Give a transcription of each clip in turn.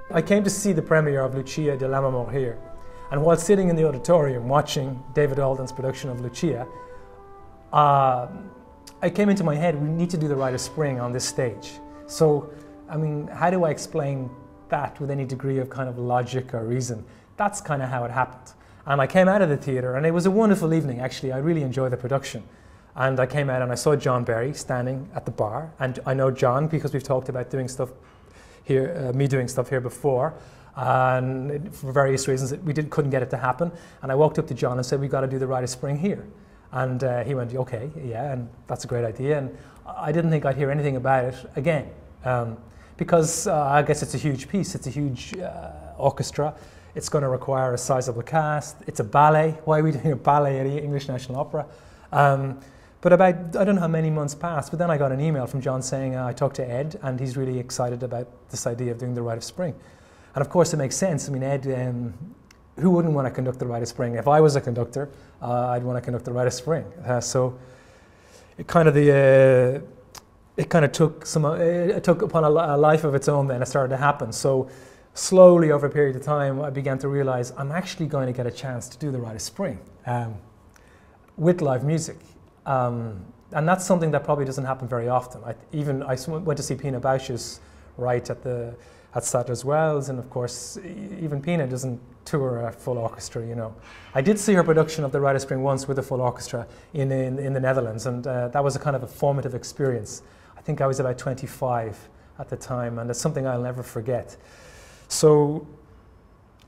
I came to see the premiere of Lucia di Lammermoor here, and while sitting in the auditorium watching David Alden's production of Lucia, it came into my head, we need to do the Rite of Spring on this stage. So, I mean, how do I explain that with any degree of kind of logic or reason? That's kind of how it happened. And I came out of the theatre, and it was a wonderful evening, actually. I really enjoyed the production. And I came out and I saw John Berry standing at the bar. And I know John because we've talked about doing stuff here, me doing stuff here before. And for various reasons, couldn't get it to happen. And I walked up to John and said, we've got to do the Rite of Spring here. And he went, okay, yeah, and that's a great idea. And I didn't think I'd hear anything about it again. Because I guess it's a huge piece. It's a huge orchestra. It's going to require a sizable cast. It's a ballet. Why are we doing a ballet at the English National Opera? But about, I don't know how many months passed, but then I got an email from John saying, I talked to Ed, and he's really excited about this idea of doing the Rite of Spring. And of course it makes sense. I mean, Ed, who wouldn't want to conduct the Rite of Spring? If I was a conductor, I'd want to conduct the Rite of Spring. So it kind of took upon a life of its own then. It started to happen. So slowly over a period of time, I began to realize I'm actually going to get a chance to do the Rite of Spring with live music. And that's something that probably doesn't happen very often. I went to see Pina Bausch's Rite at Sadler's Wells, and of course, even Pina doesn't tour a full orchestra, you know. I did see her production of the Rite of Spring once with a full orchestra in the Netherlands, and that was a kind of a formative experience. I think I was about 25 at the time, and it's something I'll never forget. So,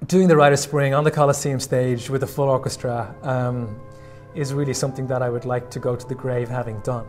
doing the Rite of Spring on the Coliseum stage with a full orchestra is really something that I would like to go to the grave having done.